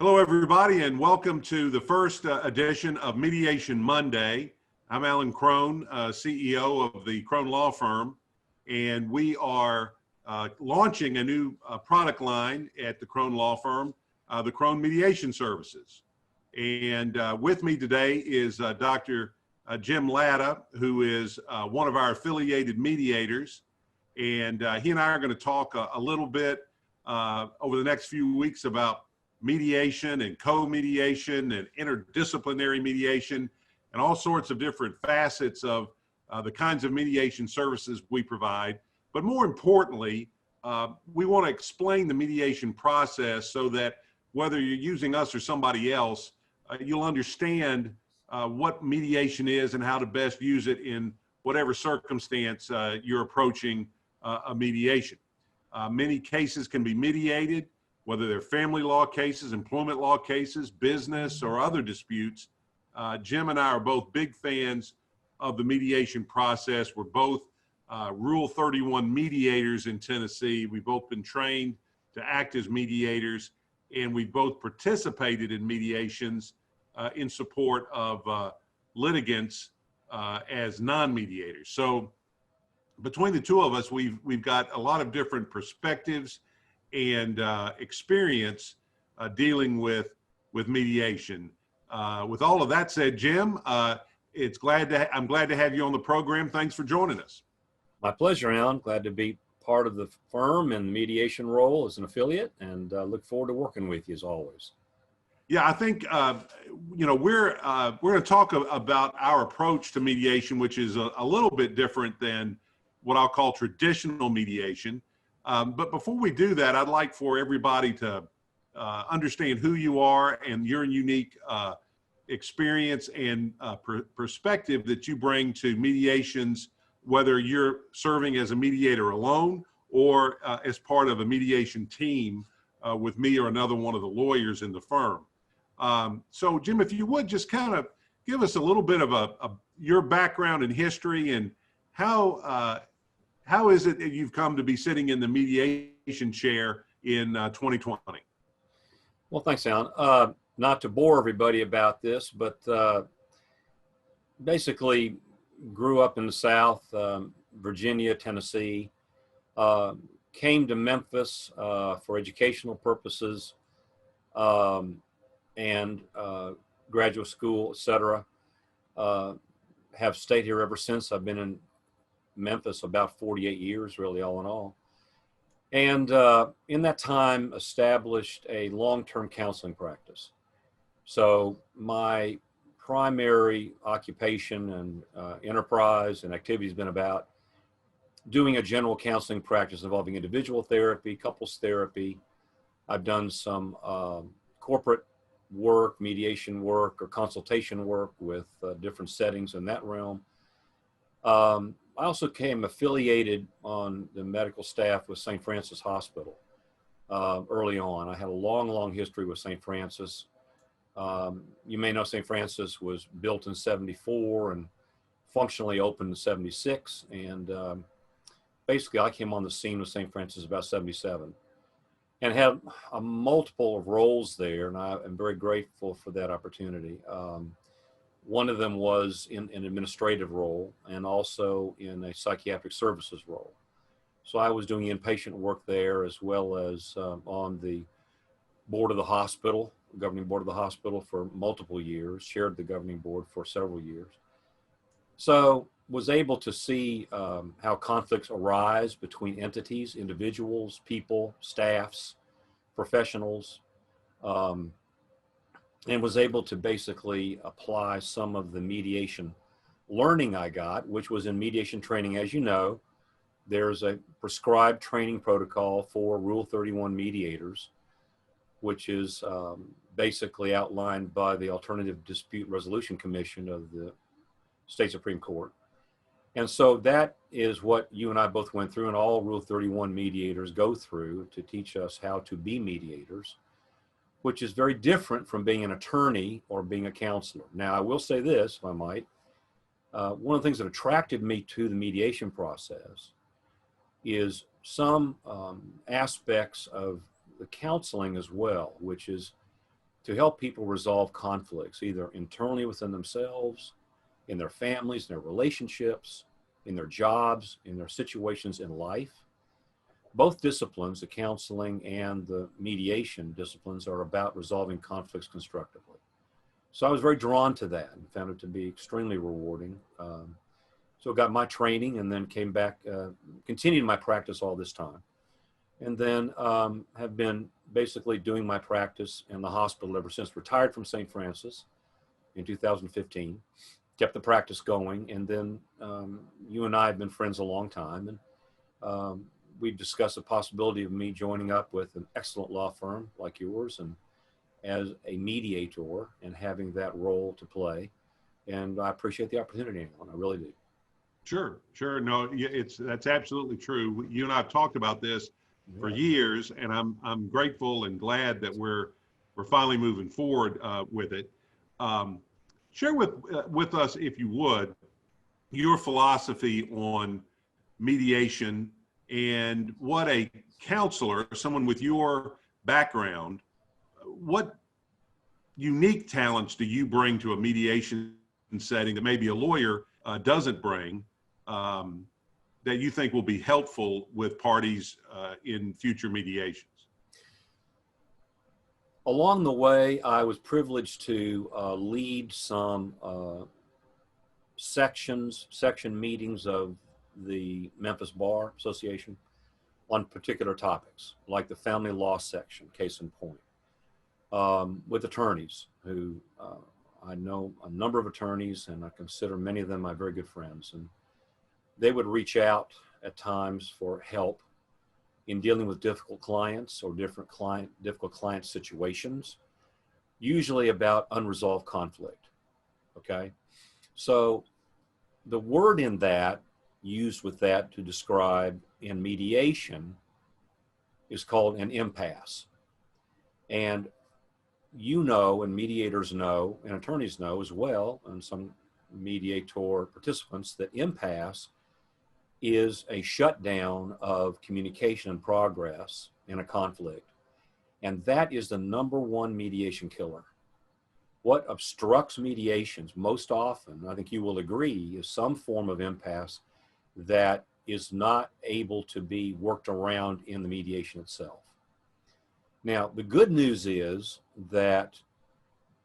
Hello, everybody, and welcome to the first edition of Mediation Monday. I'm Alan Crone, CEO of the Crone Law Firm, and we are launching a new product line at the Crone Law Firm, the Crone Mediation Services. And with me today is Dr. Jim Latta, who is one of our affiliated mediators. And he and I are going to talk a little bit over the next few weeks about mediation and co-mediation and interdisciplinary mediation and all sorts of different facets of the kinds of mediation services we provide. But more importantly, we want to explain the mediation process so that whether you're using us or somebody else, you'll understand what mediation is and how to best use it in whatever circumstance you're approaching a mediation. Many cases can be mediated, whether they're family law cases, employment law cases, business, or other disputes. Jim and I are both big fans of the mediation process. We're both Rule 31 mediators in Tennessee. We've both been trained to act as mediators, and we've both participated in mediations in support of litigants as non-mediators. So between the two of us, we've got a lot of different perspectives and experience dealing with mediation. With all of that said, Jim, I'm glad to have you on the program. Thanks for joining us. My pleasure, Alan. Glad to be part of the firm and the mediation role as an affiliate, and look forward to working with you as always. Yeah, I think we're going to talk about our approach to mediation, which is a little bit different than what I'll call traditional mediation. But before we do that, I'd like for everybody to understand who you are and your unique experience and perspective that you bring to mediations, whether you're serving as a mediator alone or as part of a mediation team with me or another one of the lawyers in the firm. So, Jim, if you would just kind of give us a little bit of your background and history and how is it that you've come to be sitting in the mediation chair in 2020? Well, thanks, Alan. Not to bore everybody about this, but basically grew up in the South, Virginia, Tennessee, came to Memphis for educational purposes and graduate school, etc. Have stayed here ever since. I've been in Memphis about 48 years, really, all in all. And in that time, established a long-term counseling practice. So my primary occupation and enterprise and activity has been about doing a general counseling practice involving individual therapy, couples therapy. I've done some corporate work, mediation work, or consultation work with different settings in that realm. I also became affiliated on the medical staff with St. Francis Hospital early on. I had a long history with St. Francis. You may know St. Francis was built in '74 and functionally opened in '76. And basically, I came on the scene with St. Francis about '77 and had a multiple of roles there. And I am very grateful for that opportunity. One of them was in an administrative role and also in a psychiatric services role. So I was doing inpatient work there as well as on the board of the hospital, governing board of the hospital for multiple years, chaired the governing board for several years. So was able to see how conflicts arise between entities, individuals, people, staffs, professionals, and was able to basically apply some of the mediation learning I got, which was in mediation training. As you know, there's a prescribed training protocol for Rule 31 mediators, which is basically outlined by the Alternative Dispute Resolution Commission of the State Supreme Court. And so that is what you and I both went through, and all Rule 31 mediators go through to teach us how to be mediators, which is very different from being an attorney or being a counselor. Now, I will say this, if I might. One of the things that attracted me to the mediation process is some aspects of the counseling as well, which is to help people resolve conflicts, either internally within themselves, in their families, in their relationships, in their jobs, in their situations in life. Both disciplines, the counseling and the mediation disciplines, are about resolving conflicts constructively. So I was very drawn to that and found it to be extremely rewarding. So got my training and then came back, continued my practice all this time. And then have been basically doing my practice in the hospital ever since. Retired from St. Francis in 2015, kept the practice going. And then you and I have been friends a long time. And we've discussed the possibility of me joining up with an excellent law firm like yours and as a mediator and having that role to play. And I appreciate the opportunity, Alan. I really do. Sure, sure. No, that's absolutely true. You and I have talked about this for years, and I'm grateful and glad that we're finally moving forward with it. Share with us, if you would, your philosophy on mediation and what a counselor, someone with your background, what unique talents do you bring to a mediation setting that maybe a lawyer doesn't bring, that you think will be helpful with parties in future mediations? Along the way, I was privileged to lead some section meetings of the Memphis Bar Association on particular topics, like the family law section, case in point, with attorneys who I know a number of attorneys, and I consider many of them my very good friends. And they would reach out at times for help in dealing with difficult clients or difficult client situations, usually about unresolved conflict. Okay. So the word in that, used with that to describe in mediation, is called an impasse. And you know, and mediators know, and attorneys know as well, and some mediator participants, that impasse is a shutdown of communication and progress in a conflict. And that is the number one mediation killer. What obstructs mediations most often, I think you will agree, is some form of impasse that is not able to be worked around in the mediation itself. Now, the good news is that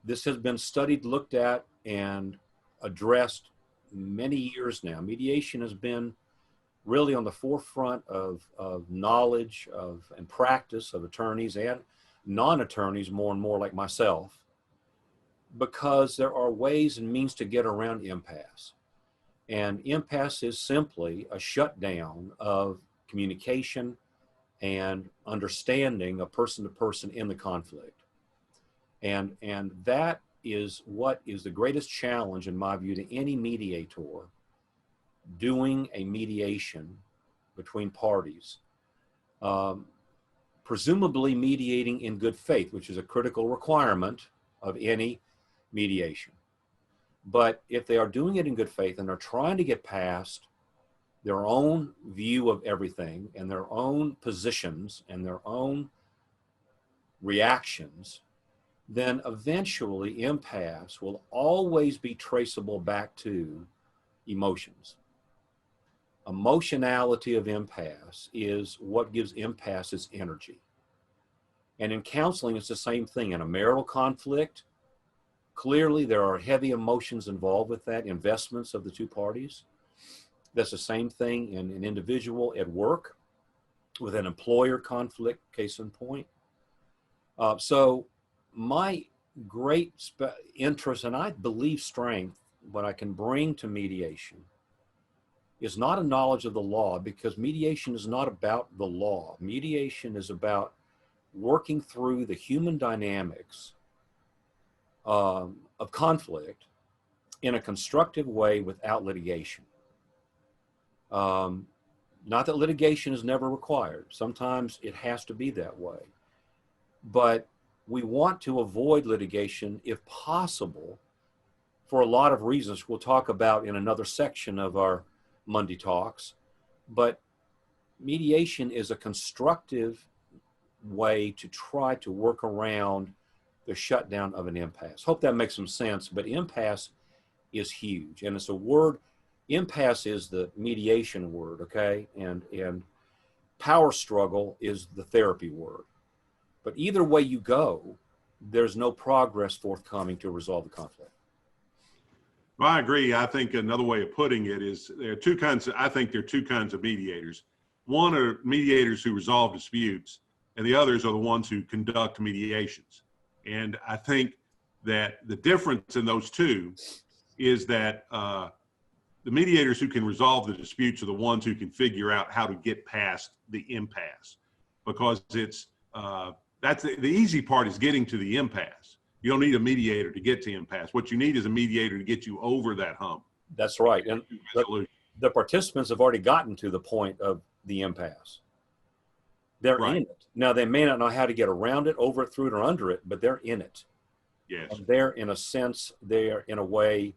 this has been studied, looked at, and addressed many years now. Mediation has been really on the forefront of knowledge and practice of attorneys and non-attorneys, more and more like myself, because there are ways and means to get around impasse. And impasse is simply a shutdown of communication and understanding of person to person in the conflict. And that is what is the greatest challenge, in my view, to any mediator doing a mediation between parties, presumably mediating in good faith, which is a critical requirement of any mediation. But if they are doing it in good faith and they're trying to get past their own view of everything and their own positions and their own reactions, then eventually impasse will always be traceable back to emotions. Emotionality of impasse is what gives impasse its energy. And in counseling, it's the same thing. In a marital conflict, clearly there are heavy emotions involved with that, investments of the two parties. That's the same thing in an individual at work with an employer conflict, case in point. So my great interest, and I believe strength, what I can bring to mediation is not a knowledge of the law, because mediation is not about the law. Mediation is about working through the human dynamics of conflict in a constructive way without litigation. Not that litigation is never required. Sometimes it has to be that way. But we want to avoid litigation if possible for a lot of reasons we'll talk about in another section of our Monday talks. But mediation is a constructive way to try to work around the shutdown of an impasse. Hope that makes some sense, but impasse is huge. And it's a word, impasse is the mediation word, okay? And power struggle is the therapy word. But either way you go, there's no progress forthcoming to resolve the conflict. Well, I agree. I think another way of putting it is there are two kinds of, I think there are two kinds of mediators. One are mediators who resolve disputes, and the others are the ones who conduct mediations. And I think that the difference in those two is that the mediators who can resolve the disputes are the ones who can figure out how to get past the impasse, because it's that's the easy part is getting to the impasse. You don't need a mediator to get to impasse. What you need is a mediator to get you over that hump. That's right. And the participants have already gotten to the point of the impasse. They're Right. in it. Now, they may not know how to get around it, over it, through it, or under it, but they're in it. Yes. And they're, in a sense, they're in a way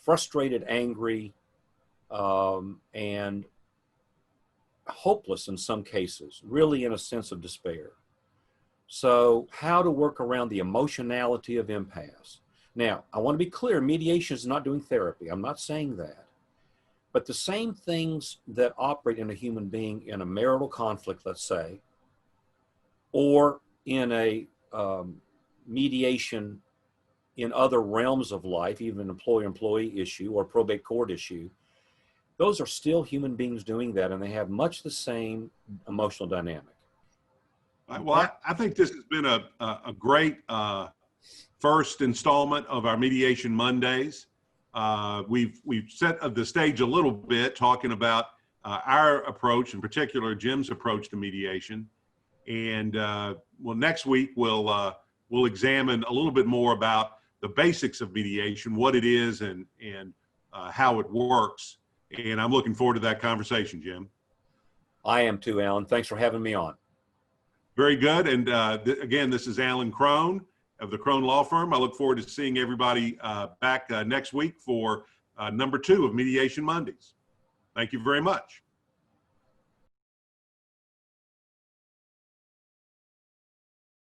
frustrated, angry, and hopeless in some cases, really in a sense of despair. So how to work around the emotionality of impasse. Now, I want to be clear, mediation is not doing therapy. I'm not saying that. But the same things that operate in a human being in a marital conflict, let's say, or in a mediation in other realms of life, even an employer-employee issue or probate court issue, those are still human beings doing that, and they have much the same emotional dynamic. Well, I think this has been a great first installment of our Mediation Mondays. We've set the stage a little bit, talking about our approach, in particular Jim's approach to mediation. And well, next week we'll examine a little bit more about the basics of mediation, what it is, and how it works. And I'm looking forward to that conversation, Jim. I am too, Alan. Thanks for having me on. Very good. And again, this is Alan Crone of the Crone Law Firm. I look forward to seeing everybody back next week for number 2 of Mediation Mondays. Thank you very much.